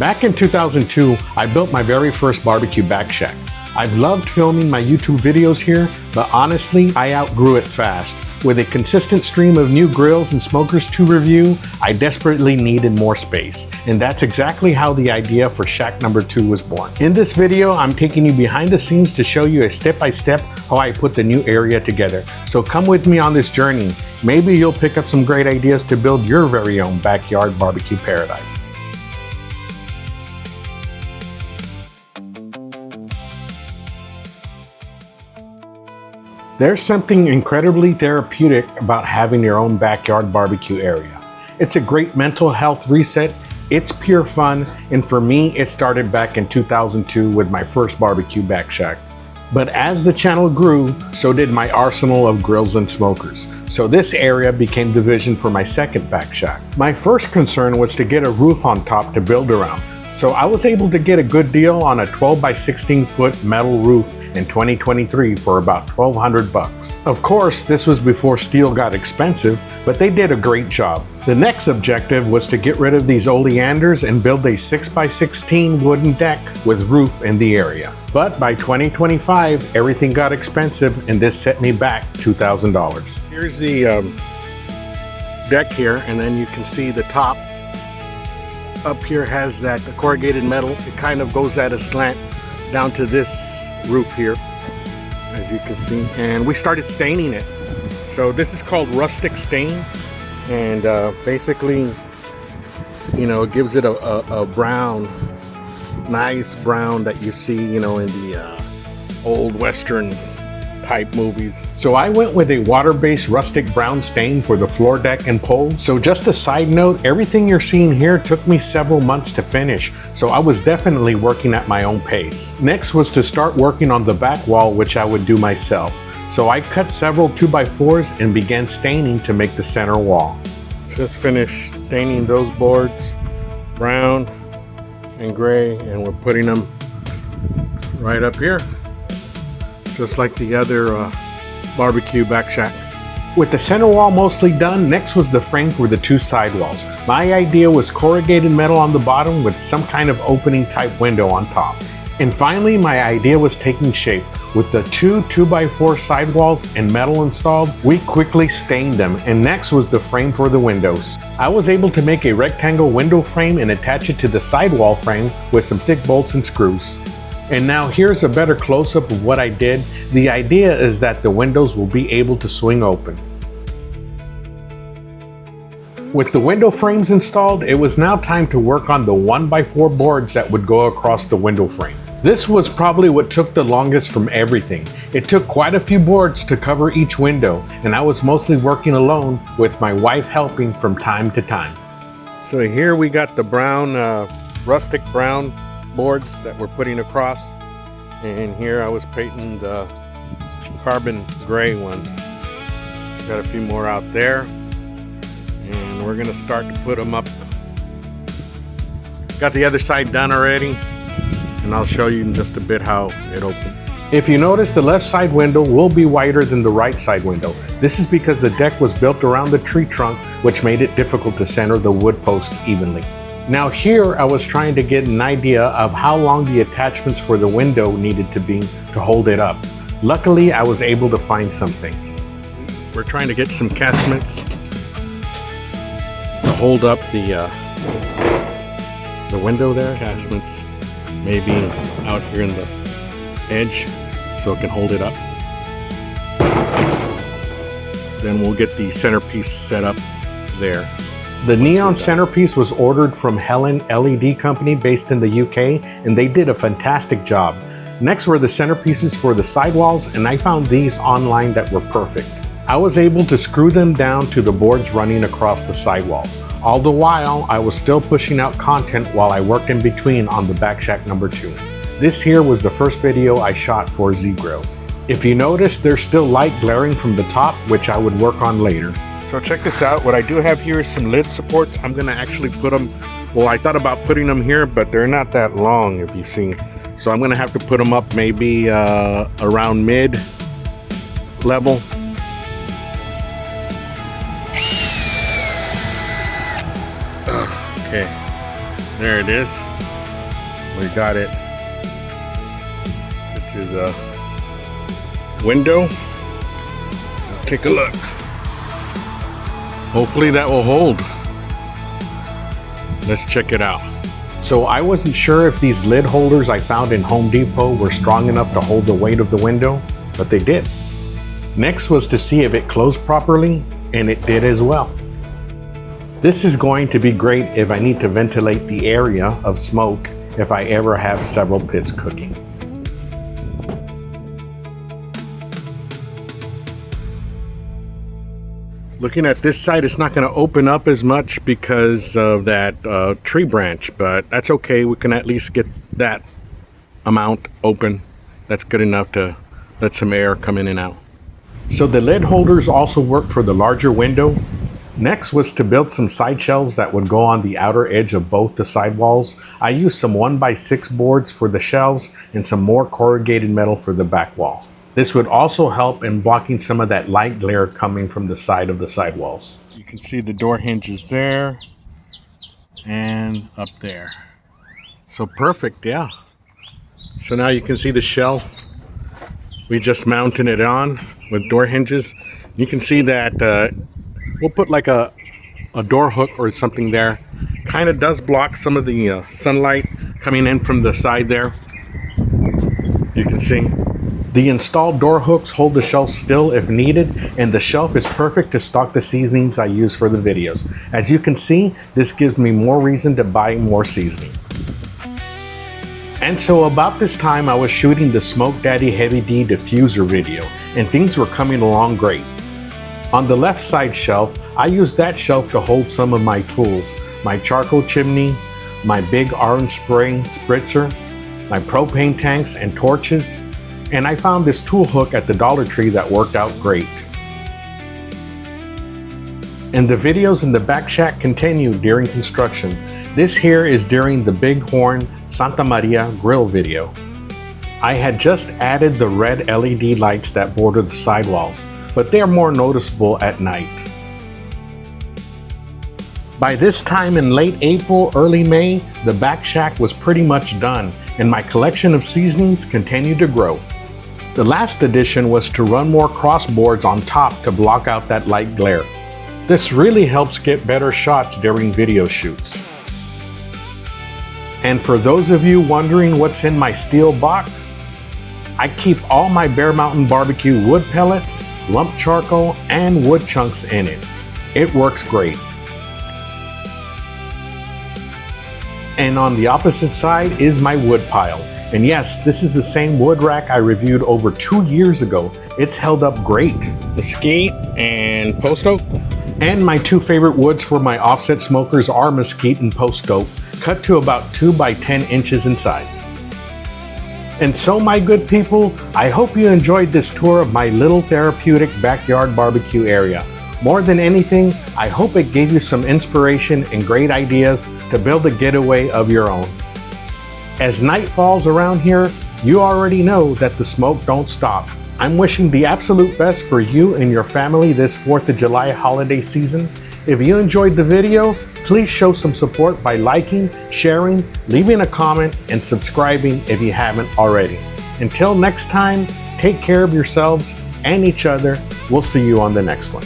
Back in 2002, I built my very first barbecue back shack. I've loved filming my YouTube videos here, but honestly, I outgrew it fast. With a consistent stream of new grills and smokers to review, I desperately needed more space. And that's exactly how the idea for shack number 2 was born. In this video, I'm taking you behind the scenes to show you a step-by-step how I put the new area together. So come with me on this journey. Maybe you'll pick up some great ideas to build your very own backyard barbecue paradise. There's something incredibly therapeutic about having your own backyard barbecue area. It's a great mental health reset, it's pure fun, and for me, it started back in 2002 with my first barbecue back shack. But as the channel grew, so did my arsenal of grills and smokers. So this area became the vision for my second back shack. My first concern was to get a roof on top to build around. So I was able to get a good deal on a 12 by 16 foot metal roof in 2023 for about $1,200. Of course, this was before steel got expensive, but they did a great job. The next objective was to get rid of these oleanders and build a 6 by 16 wooden deck with roof in the area. But by 2025, everything got expensive and this set me back $2,000. Here's the deck here, and then you can see the top up here has that corrugated metal. It kind of goes at a slant down to this roof here, as you can see, and we started staining it. So this is called rustic stain, and basically, you know, it gives it a brown, nice brown that you see, you know, in the old Western type movies. So I went with a water-based rustic brown stain for the floor deck and poles. So just a side note, everything you're seeing here took me several months to finish, so I was definitely working at my own pace. Next was to start working on the back wall, which I would do myself. So I cut several 2x4s and began staining to make the center wall. Just finished staining those boards brown and gray, and we're putting them right up here, just like the other barbecue back shack. With the center wall mostly done, next was the frame for the two side walls. My idea was corrugated metal on the bottom with some kind of opening type window on top. And finally, my idea was taking shape. With the two 2x4 sidewalls and metal installed, we quickly stained them, and next was the frame for the windows. I was able to make a rectangle window frame and attach it to the sidewall frame with some thick bolts and screws. And now here's a better close-up of what I did. The idea is that the windows will be able to swing open. With the window frames installed, it was now time to work on the 1x4 boards that would go across the window frame. This was probably what took the longest from everything. It took quite a few boards to cover each window, and I was mostly working alone with my wife helping from time to time. So here we got the brown, rustic brown boards that we're putting across, and here I was painting the carbon gray ones. Got a few more out there, and we're gonna start to put them up. Got the other side done already, and I'll show you in just a bit how it opens. If you notice, the left side window will be wider than the right side window. This is because the deck was built around the tree trunk, which made it difficult to center the wood post evenly. Now here I was trying to get an idea of how long the attachments for the window needed to be to hold it up. Luckily, I was able to find something. We're trying to get some castments to hold up the window there. Castments maybe out here in the edge so it can hold it up. Then we'll get the centerpiece set up there. The neon centerpiece was ordered from Helen LED Company based in the UK, and they did a fantastic job. Next were the centerpieces for the sidewalls, and I found these online that were perfect. I was able to screw them down to the boards running across the sidewalls. All the while, I was still pushing out content while I worked in between on the back shack number 2. This here was the first video I shot for Z Grills. If you notice, there's still light glaring from the top, which I would work on later. So check this out. What I do have here is some lid supports. I'm gonna actually put them, well, I thought about putting them here, but they're not that long, if you've seen. So I'm gonna have to put them up maybe around mid level. Okay, There it is. We got it to the window. Take a look. Hopefully that will hold. Let's check it out. So I wasn't sure if these lid holders I found in Home Depot were strong enough to hold the weight of the window, but they did. Next was to see if it closed properly, and it did as well. This is going to be great if I need to ventilate the area of smoke if I ever have several pits cooking. Looking at this side, it's not going to open up as much because of that tree branch, but that's okay. We can at least get that amount open. That's good enough to let some air come in and out. So the lid holders also work for the larger window. Next was to build some side shelves that would go on the outer edge of both the side walls. I used some 1x6 boards for the shelves and some more corrugated metal for the back wall. This would also help in blocking some of that light glare coming from the side of the sidewalls. You can see the door hinges there and up there. So perfect, yeah. So now you can see the shelf. We just mounted it on with door hinges. You can see that we'll put like a door hook or something there. Kind of does block some of the sunlight coming in from the side there. You can see. The installed door hooks hold the shelf still if needed, and the shelf is perfect to stock the seasonings I use for the videos. As you can see, this gives me more reason to buy more seasoning. And so about this time I was shooting the Smoke Daddy Heavy D diffuser video, and things were coming along great. On the left side shelf, I used that shelf to hold some of my tools, my charcoal chimney, my big orange spray spritzer, my propane tanks and torches, and I found this tool hook at the Dollar Tree that worked out great. And the videos in the back shack continue during construction. This here is during the Bighorn Santa Maria grill video. I had just added the red LED lights that border the sidewalls, but they're more noticeable at night. By this time in late April, early May, the back shack was pretty much done, and my collection of seasonings continued to grow. The last addition was to run more crossboards on top to block out that light glare. This really helps get better shots during video shoots. And for those of you wondering what's in my steel box, I keep all my Bear Mountain Barbecue wood pellets, lump charcoal, and wood chunks in it. It works great. And on the opposite side is my wood pile. And yes, this is the same wood rack I reviewed over 2 years ago. It's held up great. Mesquite and post oak. And my two favorite woods for my offset smokers are mesquite and post oak, cut to about 2 by 10 inches in size. And so my good people, I hope you enjoyed this tour of my little therapeutic backyard barbecue area. More than anything, I hope it gave you some inspiration and great ideas to build a getaway of your own. As night falls around here, you already know that the smoke don't stop. I'm wishing the absolute best for you and your family this 4th of July holiday season. If you enjoyed the video, please show some support by liking, sharing, leaving a comment, and subscribing if you haven't already. Until next time, take care of yourselves and each other. We'll see you on the next one.